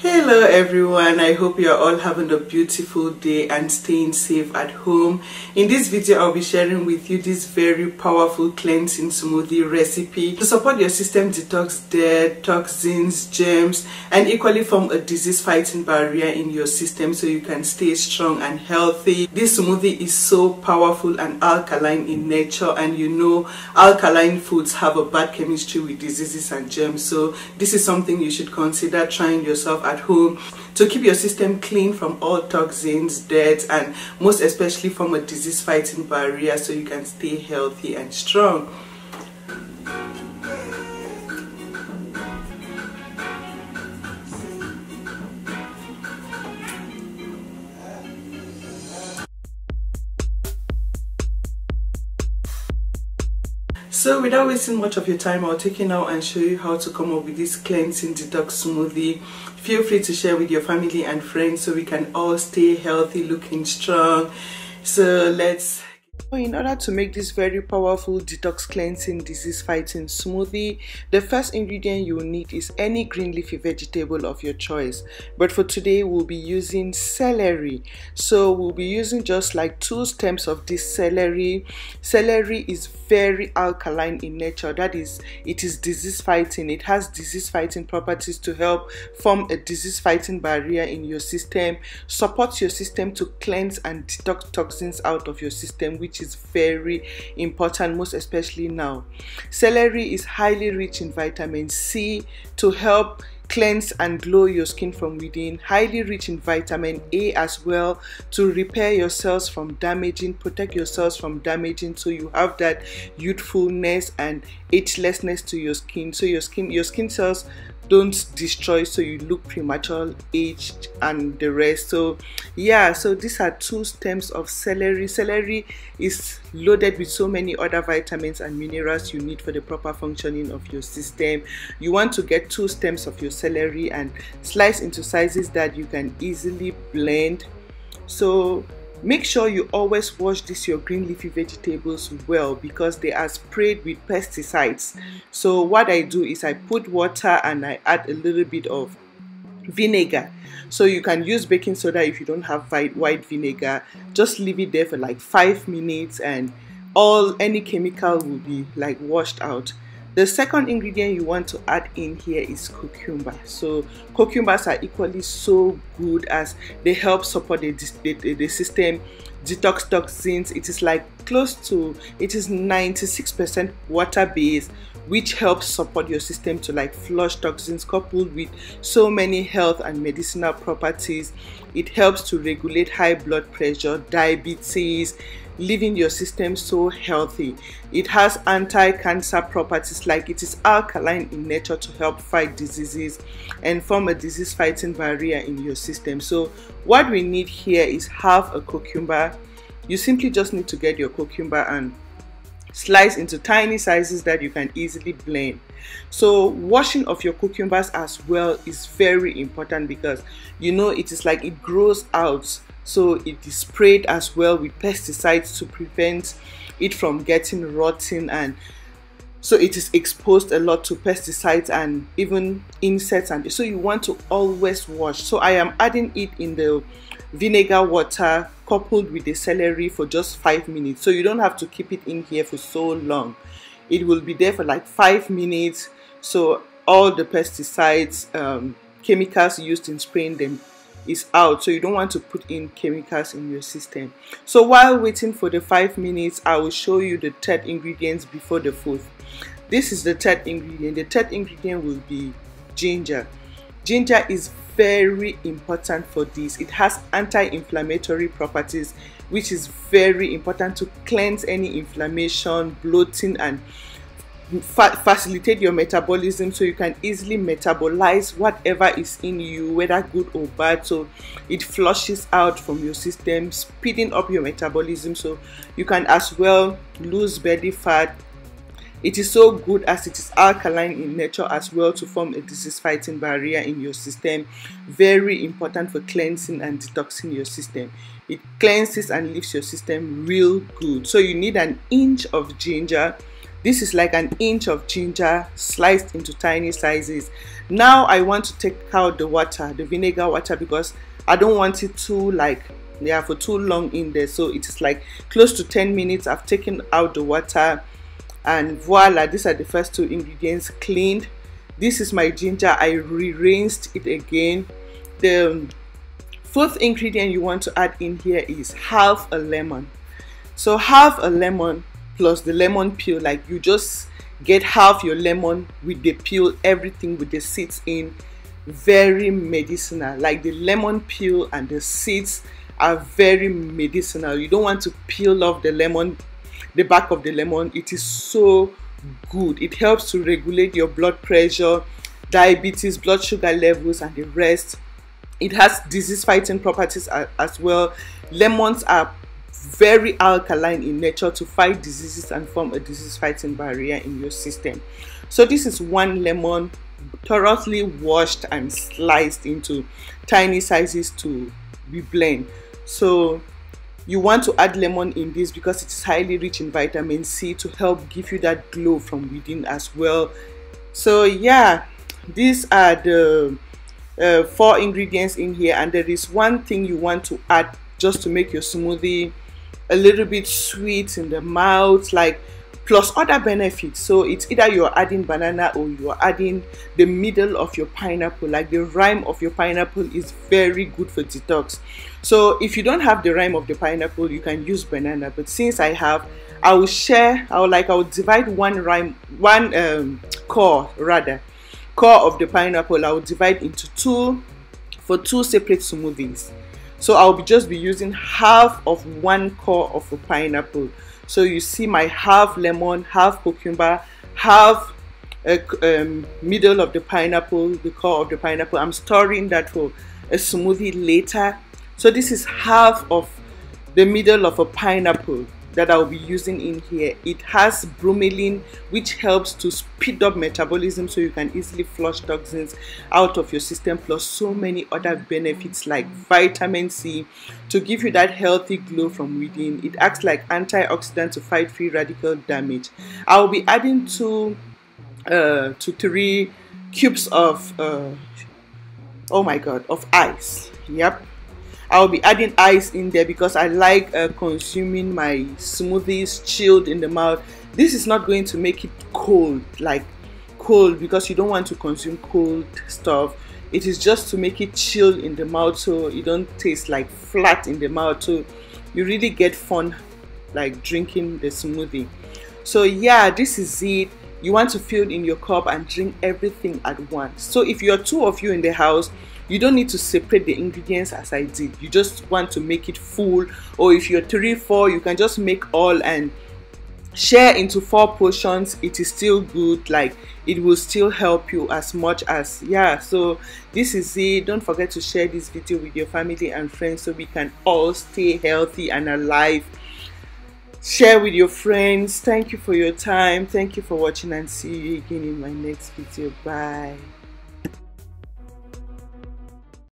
Hello everyone, I hope you are all having a beautiful day and staying safe at home. In this video I'll be sharing with you this very powerful cleansing smoothie recipe to support your system, detox dead toxins, germs, and equally form a disease fighting barrier in your system so you can stay strong and healthy. This smoothie is so powerful and alkaline in nature, and you know alkaline foods have a bad chemistry with diseases and germs, so this is something you should consider trying yourself at home to keep your system clean from all toxins, dirt, and most especially from a disease fighting barrier so you can stay healthy and strong. So without wasting much of your time, I'll take you now and show you how to come up with this cleansing detox smoothie. Feel free to share with your family and friends so we can all stay healthy, looking strong. So in order to make this very powerful detox cleansing disease fighting smoothie, the first ingredient you will need is any green leafy vegetable of your choice, but for today we'll be using celery. So we'll be using just like 2 stems of this celery. Celery is very alkaline in nature, that is, it is disease fighting. It has disease fighting properties to help form a disease fighting barrier in your system, supports your system to cleanse and detox toxins out of your system, which is very important, most especially now. Celery is highly rich in vitamin C to help cleanse and glow your skin from within, highly rich in vitamin A as well to repair your cells from damaging, protect your cells from damaging, so you have that youthfulness and agelessness to your skin, so your skin cells don't destroy so you look premature aged and the rest. So yeah, so these are 2 stems of celery. Celery is loaded with so many other vitamins and minerals you need for the proper functioning of your system. You want to get 2 stems of your celery and slice into sizes that you can easily blend. So make sure you always wash your green leafy vegetables well because they are sprayed with pesticides. So what I do is I put water and I add a little bit of vinegar. So you can use baking soda if you don't have white vinegar. Just leave it there for like 5 minutes and any chemical will be like washed out. The second ingredient you want to add in here is cucumber. So cucumbers are equally so good as they help support the system, detox toxins. It is like it is 96% water based, which helps support your system to like flush toxins, coupled with so many health and medicinal properties. It helps to regulate high blood pressure, diabetes, leaving your system so healthy. It has anti-cancer properties, like it is alkaline in nature to help fight diseases and form a disease fighting barrier in your system. So what we need here is half a cucumber. You simply just need to get your cucumber and slice into tiny sizes that you can easily blend. So washing of your cucumbers as well is very important because you know it is like it grows out, so it is sprayed as well with pesticides to prevent it from getting rotten, and so it is exposed a lot to pesticides and even insects, and so you want to always wash. So I am adding it in the vinegar water coupled with the celery for just 5 minutes, so you don't have to keep it in here for so long. It will be there for like 5 minutes, so all the pesticides, chemicals used in spraying them is out, so you don't want to put in chemicals in your system. So while waiting for the 5 minutes, I will show you the third ingredients before the 4th. This is the third ingredient. The third ingredient will be ginger. Ginger is very important for this. It has anti-inflammatory properties, which is very important to cleanse any inflammation, bloating, and facilitate your metabolism so you can easily metabolize whatever is in you, whether good or bad, so it flushes out from your system, speeding up your metabolism so you can as well lose belly fat. It is so good as it is alkaline in nature as well to form a disease fighting barrier in your system. Very important for cleansing and detoxing your system. It cleanses and leaves your system real good. So you need an inch of ginger. This is like an inch of ginger sliced into tiny sizes. Now I want to take out the water, the vinegar water, because I don't want it to for too long in there. So it is like close to 10 minutes. I've taken out the water, and voila, these are the first two ingredients cleaned. This is my ginger. I re-rinsed it again. The fourth ingredient you want to add in here is half a lemon. So half a lemon plus the lemon peel, like you just get half your lemon with the peel, everything with the seeds in. Very medicinal. Like the lemon peel and the seeds are very medicinal. You don't want to peel off the lemon, the back of the lemon. It is so good. It helps to regulate your blood pressure, diabetes, blood sugar levels, and the rest. It has disease fighting properties as well. Lemons are very alkaline in nature to fight diseases and form a disease fighting barrier in your system. So this is one lemon, thoroughly washed and sliced into tiny sizes to be blended. So you want to add lemon in this because it is highly rich in vitamin C to help give you that glow from within as well. So yeah, these are the 4 ingredients in here, and there is one thing you want to add just to make your smoothie a little bit sweet in the mouth, like plus other benefits. So it's either you're adding banana or you're adding the middle of your pineapple. Like the rind of your pineapple is very good for detox. So if you don't have the rind of the pineapple, you can use banana, but since I have, I will divide one core of the pineapple. I will divide into two separate smoothies. So I'll just be using half of one core of a pineapple. So you see my half lemon, half cucumber, half middle of the pineapple, the core of the pineapple. I'm storing that for a smoothie later. So this is half of the middle of a pineapple that I'll be using in here. It has bromelain, which helps to speed up metabolism so you can easily flush toxins out of your system, plus so many other benefits like vitamin C to give you that healthy glow from within. It acts like antioxidant to fight free radical damage. I'll be adding 2 to 3 cubes of of ice. Yep, I'll be adding ice in there because I like consuming my smoothies chilled in the mouth. This is not going to make it cold, because you don't want to consume cold stuff. It is just to make it chill in the mouth so you don't taste like flat in the mouth, so you really get fun like drinking the smoothie. So yeah, this is it. You want to fill in your cup and drink everything at once. So if you're 2 of you in the house, you don't need to separate the ingredients as I did. You just want to make it full, or if you're 3, 4, you can just make all and share into 4 portions. It is still good, like it will still help you as much as, yeah. So this is it. Don't forget to share this video with your family and friends so we can all stay healthy and alive. Share with your friends. Thank you for your time. Thank you for watching, and see you again in my next video. Bye.